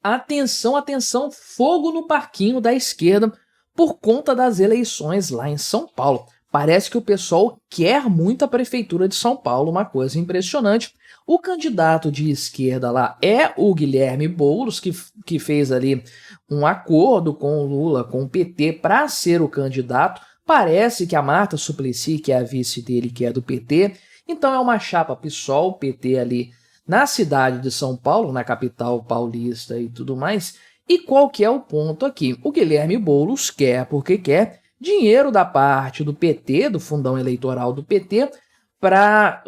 Atenção, atenção, fogo no parquinho da esquerda por conta das eleições lá em São Paulo. Parece que o pessoal quer muito a prefeitura de São Paulo, uma coisa impressionante. O candidato de esquerda lá é o Guilherme Boulos, que fez ali um acordo com o Lula, com o PT, para ser o candidato. Parece que a Marta Suplicy, que é a vice dele, que é do PT. Então é uma chapa PSOL, PT ali na cidade de São Paulo, na capital paulista e tudo mais. E qual que é o ponto aqui? O Guilherme Boulos quer, porque quer, dinheiro da parte do PT, do fundão eleitoral do PT, para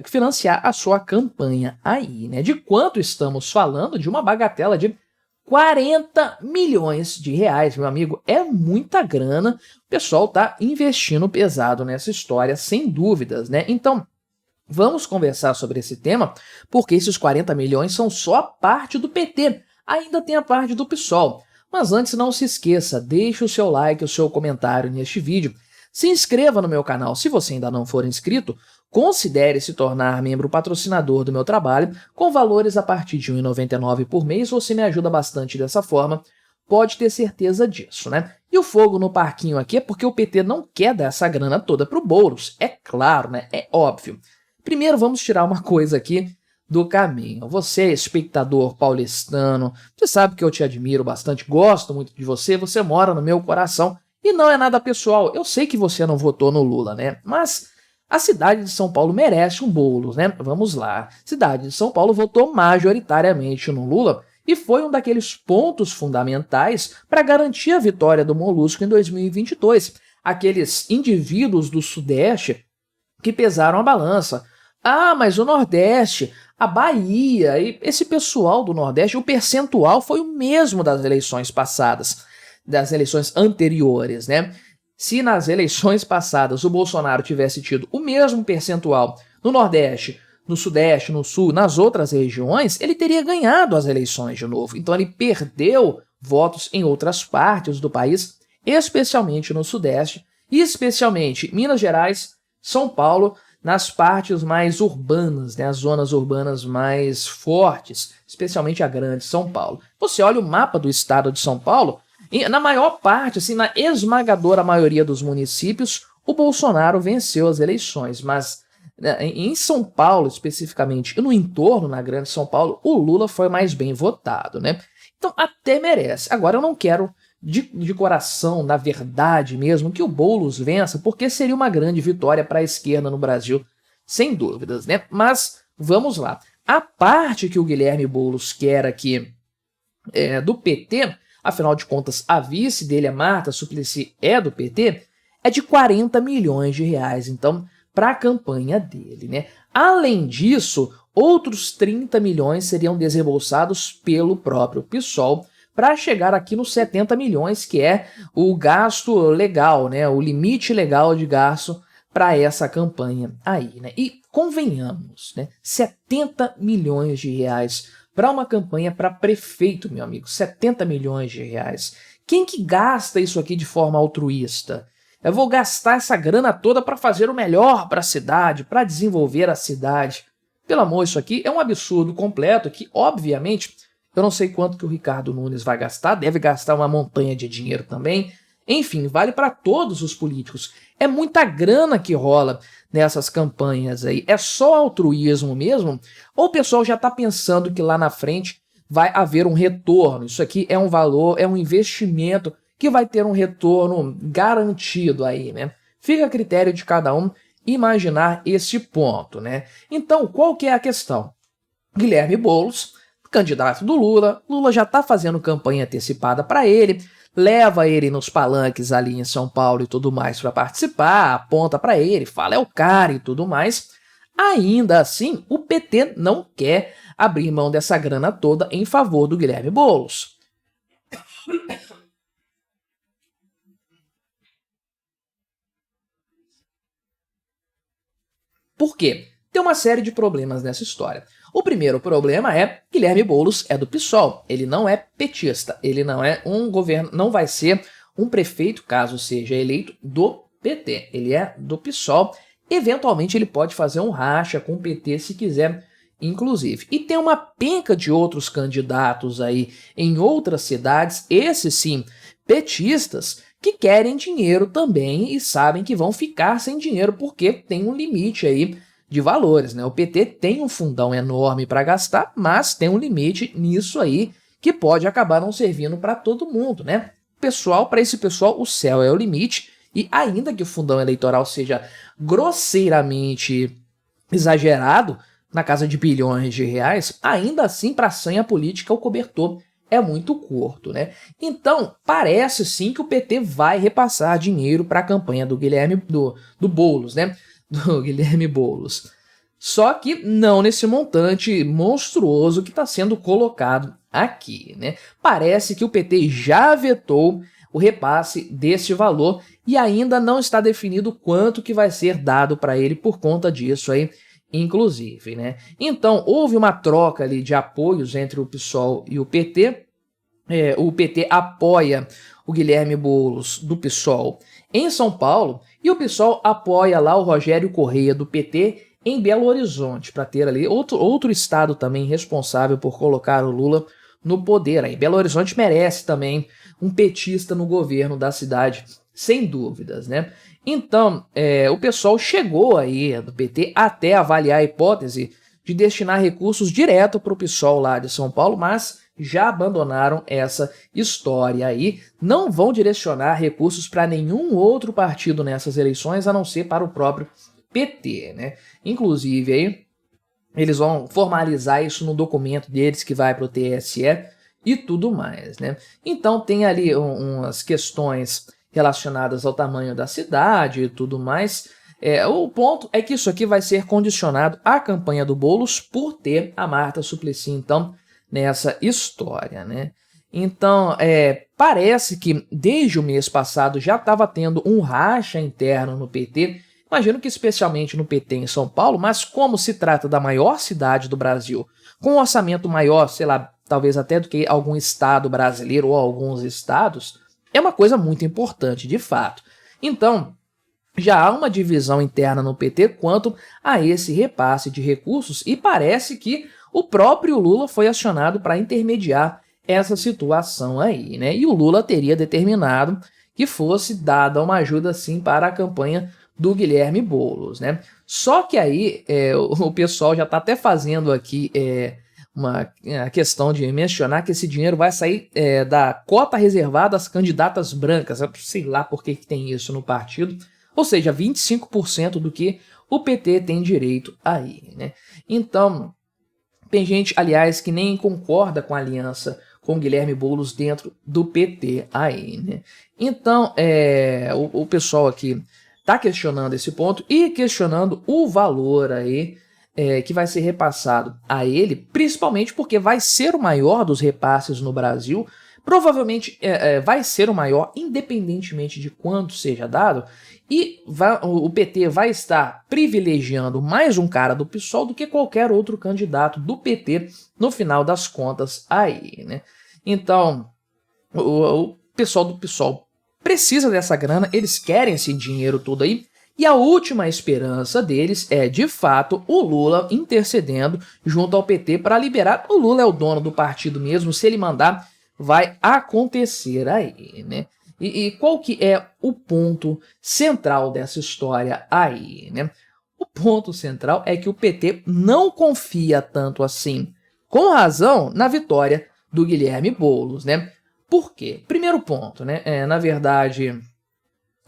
financiar a sua campanha aí, né? De quanto estamos falando? De uma bagatela de 40 milhões de reais, meu amigo. É muita grana. O pessoal tá investindo pesado nessa história, sem dúvidas, né? Então, vamos conversar sobre esse tema, porque esses 40 milhões são só a parte do PT. Ainda tem a parte do PSOL. Mas antes, não se esqueça, deixe o seu like, o seu comentário neste vídeo. Se inscreva no meu canal se você ainda não for inscrito. Considere se tornar membro patrocinador do meu trabalho, com valores a partir de R$ 1,99 por mês. Você me ajuda bastante dessa forma, pode ter certeza disso, né? E o fogo no parquinho aqui é porque o PT não quer dar essa grana toda pro Boulos. É claro, né? É óbvio. Primeiro, vamos tirar uma coisa aqui do caminho. Você, espectador paulistano, você sabe que eu te admiro bastante, gosto muito de você, você mora no meu coração e não é nada pessoal. Eu sei que você não votou no Lula, né? Mas a cidade de São Paulo merece um Boulos, né? Vamos lá. A cidade de São Paulo votou majoritariamente no Lula e foi um daqueles pontos fundamentais para garantir a vitória do Molusco em 2022. Aqueles indivíduos do Sudeste que pesaram a balança. Ah, mas o Nordeste, a Bahia e esse pessoal do Nordeste, o percentual foi o mesmo das eleições passadas, das eleições anteriores, né? Se nas eleições passadas o Bolsonaro tivesse tido o mesmo percentual no Nordeste, no Sudeste, no Sul, nas outras regiões, ele teria ganhado as eleições de novo. Então ele perdeu votos em outras partes do país, especialmente no Sudeste, e especialmente Minas Gerais, São Paulo, nas partes mais urbanas, né, as zonas urbanas mais fortes, especialmente a grande São Paulo. Você olha o mapa do estado de São Paulo, e na maior parte, assim, na esmagadora maioria dos municípios, o Bolsonaro venceu as eleições, mas em São Paulo, especificamente, e no entorno, na grande São Paulo, o Lula foi mais bem votado, né? Então até merece. Agora eu não quero de coração, na verdade mesmo, que o Boulos vença, porque seria uma grande vitória para a esquerda no Brasil, sem dúvidas, né? Mas vamos lá. A parte que o Guilherme Boulos quer aqui do PT, afinal de contas, a vice dele, a Marta Suplicy, é do PT, é de 40 milhões de reais, então, para a campanha dele, né? Além disso, outros 30 milhões seriam desembolsados pelo próprio PSOL, para chegar aqui nos 70 milhões, que é o gasto legal, né, o limite legal de gasto para essa campanha aí, né? E convenhamos, né, 70 milhões de reais para uma campanha para prefeito, meu amigo, 70 milhões de reais. Quem que gasta isso aqui de forma altruísta? Eu vou gastar essa grana toda para fazer o melhor para a cidade, para desenvolver a cidade. Pelo amor, isso aqui é um absurdo completo que, obviamente, eu não sei quanto que o Ricardo Nunes vai gastar, deve gastar uma montanha de dinheiro também. Enfim, vale para todos os políticos. É muita grana que rola nessas campanhas aí. É só altruísmo mesmo? Ou o pessoal já está pensando que lá na frente vai haver um retorno? Isso aqui é um valor, é um investimento que vai ter um retorno garantido aí, né? Fica a critério de cada um imaginar esse ponto, né? Então, qual que é a questão? Guilherme Boulos, candidato do Lula, Lula já está fazendo campanha antecipada para ele, leva ele nos palanques ali em São Paulo e tudo mais para participar, aponta para ele, fala é o cara e tudo mais. Ainda assim, o PT não quer abrir mão dessa grana toda em favor do Guilherme Boulos. Por quê? Tem uma série de problemas nessa história. O primeiro problema é que Guilherme Boulos é do PSOL, ele não é petista, ele não é um governo, não vai ser um prefeito, caso seja eleito, do PT, ele é do PSOL. Eventualmente ele pode fazer um racha com o PT se quiser inclusive. E tem uma penca de outros candidatos aí em outras cidades, esses sim, petistas, que querem dinheiro também e sabem que vão ficar sem dinheiro porque tem um limite aí de valores, né? O PT tem um fundão enorme para gastar, mas tem um limite nisso aí que pode acabar não servindo para todo mundo, né? Para esse pessoal, o céu é o limite, e ainda que o fundão eleitoral seja grosseiramente exagerado, na casa de bilhões de reais, ainda assim, para a sanha política, o cobertor é muito curto, né? Então, parece sim que o PT vai repassar dinheiro para a campanha do Guilherme do Boulos, né? Do Guilherme Boulos. Só que não nesse montante monstruoso que está sendo colocado aqui, né? Parece que o PT já vetou o repasse desse valor e ainda não está definido quanto que vai ser dado para ele por conta disso aí, inclusive, né? Então, houve uma troca ali de apoios entre o PSOL e o PT. O PT apoia o Guilherme Boulos do PSOL em São Paulo e o PSOL apoia lá o Rogério Correia do PT em Belo Horizonte, para ter ali outro estado também responsável por colocar o Lula no poder. Aí Belo Horizonte merece também um petista no governo da cidade, sem dúvidas, né? Então, o pessoal chegou aí do PT até avaliar a hipótese de destinar recursos direto para o PSOL lá de São Paulo, mas já abandonaram essa história aí. Não vão direcionar recursos para nenhum outro partido nessas eleições, a não ser para o próprio PT, né? Inclusive, aí, eles vão formalizar isso no documento deles que vai para o TSE e tudo mais, né? Então tem ali umas questões relacionadas ao tamanho da cidade e tudo mais. O ponto é que isso aqui vai ser condicionado à campanha do Boulos por ter a Marta Suplicy, então, nessa história, né? Então, parece que desde o mês passado já estava tendo um racha interno no PT. Imagino que especialmente no PT em São Paulo, mas como se trata da maior cidade do Brasil, com um orçamento maior, sei lá, talvez até do que algum estado brasileiro ou alguns estados, é uma coisa muito importante, de fato. Então, já há uma divisão interna no PT quanto a esse repasse de recursos e parece que o próprio Lula foi acionado para intermediar essa situação aí, né? E o Lula teria determinado que fosse dada uma ajuda sim para a campanha do Guilherme Boulos, né? Só que aí o pessoal já está até fazendo aqui uma questão de mencionar que esse dinheiro vai sair da cota reservada às candidatas brancas. Eu sei lá por que tem isso no partido. Ou seja, 25% do que o PT tem direito aí, né? Então, tem gente, aliás, que nem concorda com a aliança com Guilherme Boulos dentro do PT aí, né? Então, o pessoal aqui está questionando esse ponto e questionando o valor aí que vai ser repassado a ele, principalmente porque vai ser o maior dos repasses no Brasil. Provavelmente vai ser o maior, independentemente de quanto seja dado, e o PT vai estar privilegiando mais um cara do PSOL do que qualquer outro candidato do PT no final das contas aí, né? Então, o pessoal do PSOL precisa dessa grana, eles querem esse dinheiro todo aí, e a última esperança deles é, de fato, o Lula intercedendo junto ao PT para liberar. O Lula é o dono do partido mesmo, se ele mandar, vai acontecer aí, né? E qual que é o ponto central dessa história aí, né? O ponto central é que o PT não confia tanto assim, com razão, na vitória do Guilherme Boulos, né? Por quê? Primeiro ponto, né? Na verdade,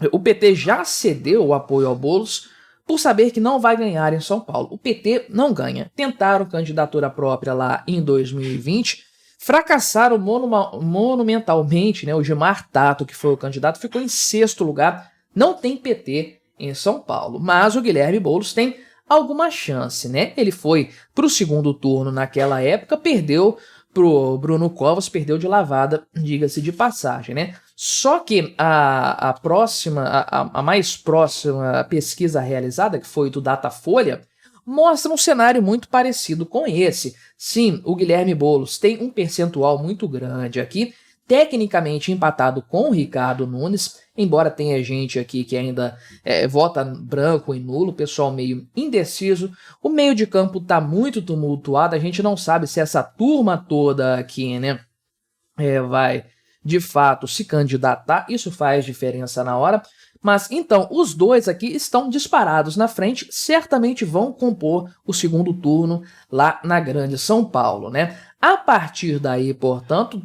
o PT já cedeu o apoio ao Boulos por saber que não vai ganhar em São Paulo. O PT não ganha. Tentaram candidatura própria lá em 2020, fracassaram monumentalmente, né? O Gilmar Tato, que foi o candidato, ficou em 6º lugar. Não tem PT em São Paulo, mas o Guilherme Boulos tem alguma chance, né? Ele foi para o 2º turno naquela época, perdeu pro Bruno Covas, perdeu de lavada, diga-se de passagem, né? Só que a mais próxima pesquisa realizada, que foi do Datafolha, mostra um cenário muito parecido com esse. Sim, o Guilherme Boulos tem um percentual muito grande aqui, tecnicamente empatado com o Ricardo Nunes, embora tenha gente aqui que ainda vota branco e nulo, pessoal meio indeciso. O meio de campo tá muito tumultuado, a gente não sabe se essa turma toda aqui, né, vai de fato se candidatar, isso faz diferença na hora. Mas então, os dois aqui estão disparados na frente, certamente vão compor o segundo turno lá na Grande São Paulo, né? A partir daí, portanto,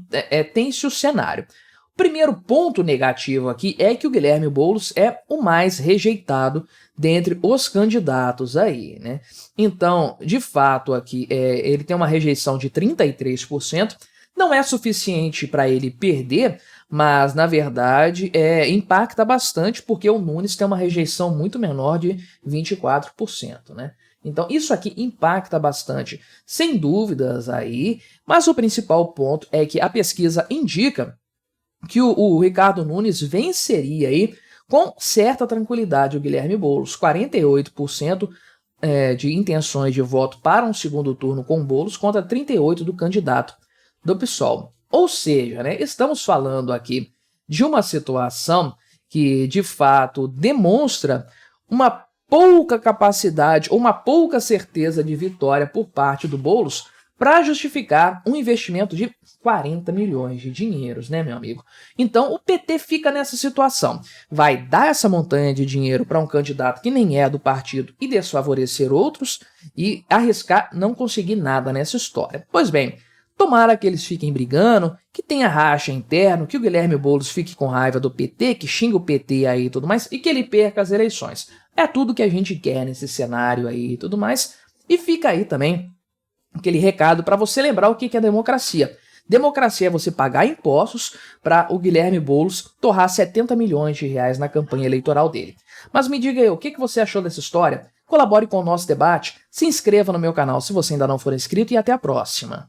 tem-se o cenário. O primeiro ponto negativo aqui é que o Guilherme Boulos é o mais rejeitado dentre os candidatos aí, né? Então, de fato, aqui ele tem uma rejeição de 33%, não é suficiente para ele perder, mas, na verdade, impacta bastante porque o Nunes tem uma rejeição muito menor de 24%, né? Então, isso aqui impacta bastante, sem dúvidas aí, mas o principal ponto é que a pesquisa indica que o Ricardo Nunes venceria aí com certa tranquilidade o Guilherme Boulos, 48% de intenções de voto para um segundo turno com Boulos contra 38% do candidato do PSOL. Ou seja, né, estamos falando aqui de uma situação que, de fato, demonstra uma pouca capacidade ou uma pouca certeza de vitória por parte do Boulos para justificar um investimento de 40 milhões de dinheiros, né, meu amigo? Então, o PT fica nessa situação. Vai dar essa montanha de dinheiro para um candidato que nem é do partido e desfavorecer outros e arriscar não conseguir nada nessa história. Pois bem, tomara que eles fiquem brigando, que tenha racha interno, que o Guilherme Boulos fique com raiva do PT, que xinga o PT aí e tudo mais, e que ele perca as eleições. É tudo que a gente quer nesse cenário aí e tudo mais. E fica aí também aquele recado para você lembrar o que é democracia. Democracia é você pagar impostos para o Guilherme Boulos torrar 70 milhões de reais na campanha eleitoral dele. Mas me diga aí, o que você achou dessa história? Colabore com o nosso debate, se inscreva no meu canal se você ainda não for inscrito e até a próxima.